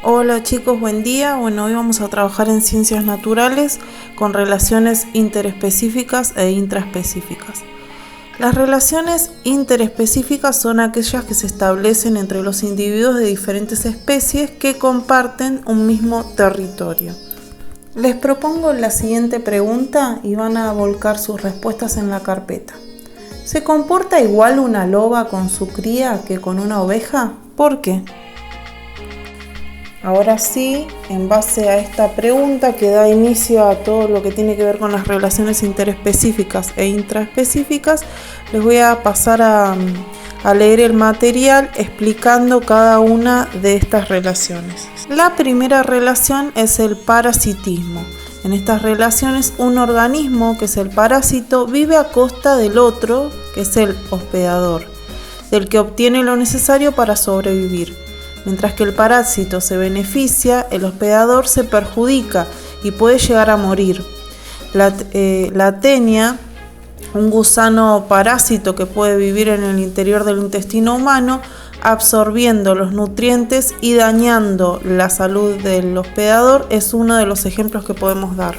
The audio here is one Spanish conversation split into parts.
Hola chicos, buen día. Bueno, hoy vamos a trabajar en ciencias naturales con relaciones interespecíficas e intraespecíficas. Las relaciones interespecíficas son aquellas que se establecen entre los individuos de diferentes especies que comparten un mismo territorio. Les propongo la siguiente pregunta y van a volcar sus respuestas en la carpeta. ¿Se comporta igual una loba con su cría que con una oveja? ¿Por qué? Ahora sí, en base a esta pregunta que da inicio a todo lo que tiene que ver con las relaciones interespecíficas e intraespecíficas, les voy a pasar a leer el material explicando cada una de estas relaciones. La primera relación es el parasitismo. En estas relaciones, un organismo, que es el parásito, vive a costa del otro, que es el hospedador, del que obtiene lo necesario para sobrevivir. Mientras que el parásito se beneficia, el hospedador se perjudica y puede llegar a morir. La tenia, un gusano parásito que puede vivir en el interior del intestino humano, absorbiendo los nutrientes y dañando la salud del hospedador, es uno de los ejemplos que podemos dar.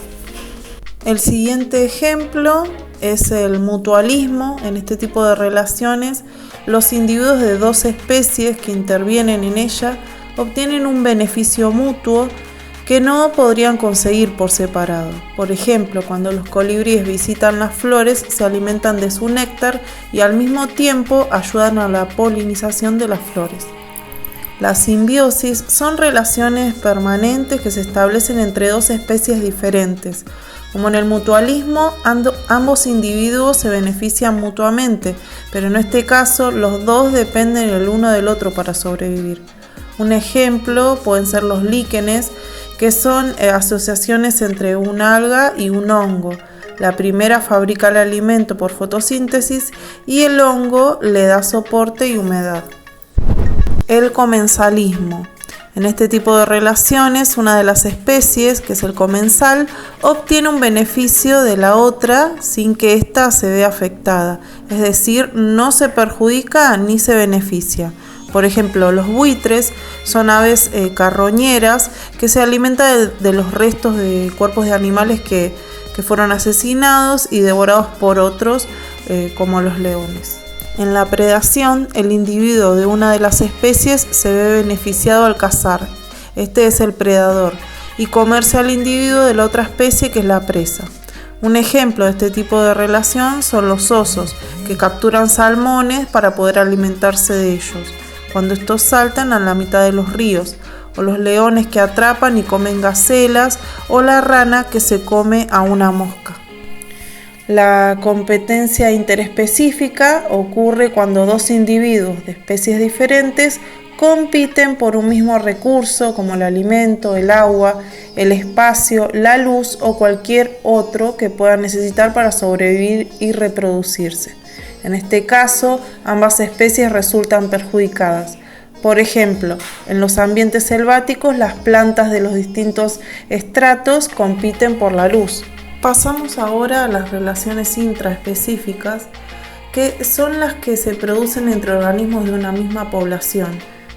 El siguiente ejemplo es el mutualismo. En este tipo de relaciones, los individuos de dos especies que intervienen en ella obtienen un beneficio mutuo que no podrían conseguir por separado. Por ejemplo, cuando los colibríes visitan las flores, se alimentan de su néctar y al mismo tiempo ayudan a la polinización de las flores. La simbiosis son relaciones permanentes que se establecen entre dos especies diferentes. Como en el mutualismo, ambos individuos se benefician mutuamente, pero en este caso los dos dependen el uno del otro para sobrevivir. Un ejemplo pueden ser los líquenes, que son asociaciones entre una alga y un hongo. La primera fabrica el alimento por fotosíntesis y el hongo le da soporte y humedad. El comensalismo. En este tipo de relaciones, una de las especies, que es el comensal, obtiene un beneficio de la otra sin que ésta se vea afectada, es decir, no se perjudica ni se beneficia. Por ejemplo, los buitres son aves carroñeras que se alimentan de los restos de cuerpos de animales que fueron asesinados y devorados por otros, como los leones. En la predación, el individuo de una de las especies se ve beneficiado al cazar. Este es el predador, y comerse al individuo de la otra especie, que es la presa. Un ejemplo de este tipo de relación son los osos, que capturan salmones para poder alimentarse de ellos, cuando estos saltan a la mitad de los ríos, o los leones que atrapan y comen gacelas, o la rana que se come a una mosca. La competencia interespecífica ocurre cuando dos individuos de especies diferentes compiten por un mismo recurso, como el alimento, el agua, el espacio, la luz o cualquier otro que puedan necesitar para sobrevivir y reproducirse. En este caso, ambas especies resultan perjudicadas. Por ejemplo, en los ambientes selváticos, las plantas de los distintos estratos compiten por la luz. Pasamos ahora a las relaciones intraespecíficas, que son las que se producen entre organismos de una misma población,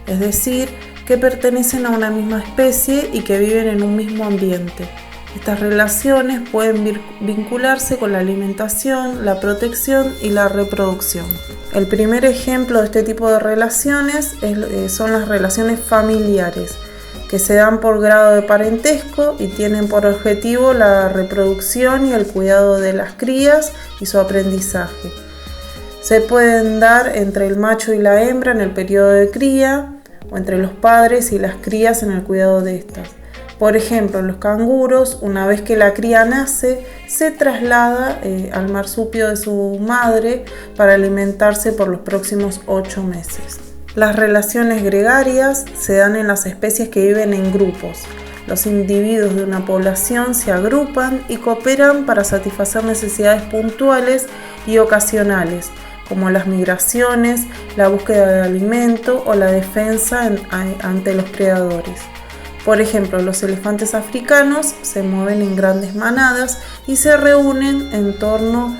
es decir, que pertenecen a una misma especie y que viven en un mismo ambiente. Estas relaciones pueden vincularse con la alimentación, la protección y la reproducción. El primer ejemplo de este tipo de relaciones son las relaciones familiares, que se dan por grado de parentesco y tienen por objetivo la reproducción y el cuidado de las crías y su aprendizaje. Se pueden dar entre el macho y la hembra en el periodo de cría, o entre los padres y las crías en el cuidado de estas. Por ejemplo, los canguros, una vez que la cría nace, se traslada al marsupio de su madre para alimentarse por los próximos 8 meses. Las relaciones gregarias se dan en las especies que viven en grupos. Los individuos de una población se agrupan y cooperan para satisfacer necesidades puntuales y ocasionales, como las migraciones, la búsqueda de alimento o la defensa ante los predadores. Por ejemplo, los elefantes africanos se mueven en grandes manadas y se reúnen en torno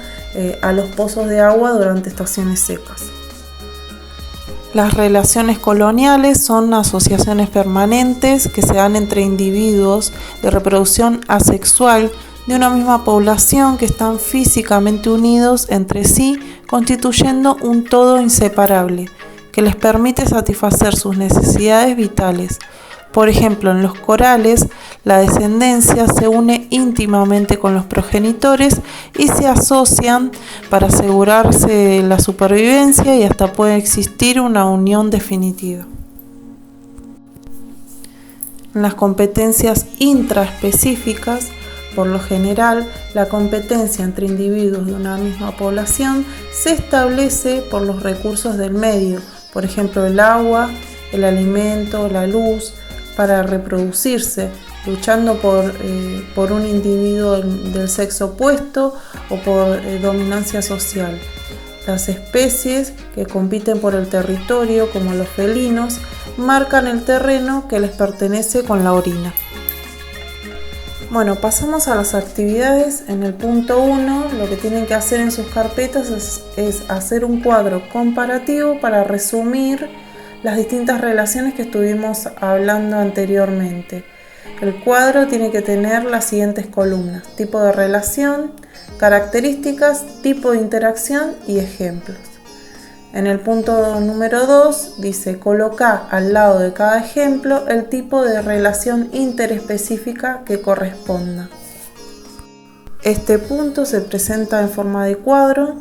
a los pozos de agua durante estaciones secas. Las relaciones coloniales son asociaciones permanentes que se dan entre individuos de reproducción asexual de una misma población que están físicamente unidos entre sí, constituyendo un todo inseparable, que les permite satisfacer sus necesidades vitales. Por ejemplo, en los corales, la descendencia se une íntimamente con los progenitores y se asocian para asegurarse la supervivencia y hasta puede existir una unión definitiva. En las competencias intraespecíficas, por lo general, la competencia entre individuos de una misma población se establece por los recursos del medio, por ejemplo, el agua, el alimento, la luz, para reproducirse, luchando por un individuo del sexo opuesto o por dominancia social. Las especies que compiten por el territorio, como los felinos, marcan el terreno que les pertenece con la orina. Bueno, pasamos a las actividades. En el punto 1, lo que tienen que hacer en sus carpetas es hacer un cuadro comparativo para resumir las distintas relaciones que estuvimos hablando anteriormente. El cuadro tiene que tener las siguientes columnas: tipo de relación, características, tipo de interacción y ejemplos. En el punto número 2 dice: coloca al lado de cada ejemplo el tipo de relación interespecífica que corresponda. Este punto se presenta en forma de cuadro.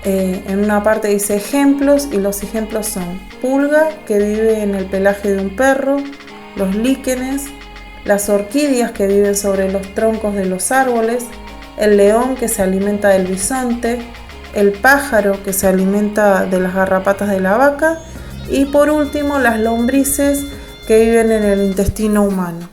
En una parte dice ejemplos, y los ejemplos son: pulga, que vive en el pelaje de un perro; los líquenes; las orquídeas, que viven sobre los troncos de los árboles; el león, que se alimenta del bisonte; el pájaro, que se alimenta de las garrapatas de la vaca; y por último, las lombrices, que viven en el intestino humano.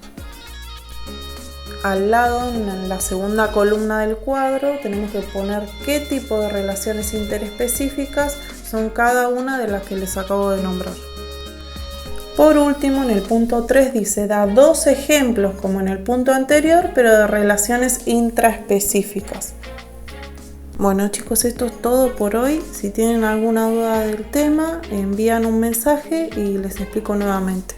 Al lado, en la segunda columna del cuadro, tenemos que poner qué tipo de relaciones interespecíficas son cada una de las que les acabo de nombrar. Por último, en el punto 3 dice: da 2 ejemplos, como en el punto anterior, pero de relaciones intraespecíficas. Bueno, chicos, esto es todo por hoy. Si tienen alguna duda del tema, envían un mensaje y les explico nuevamente.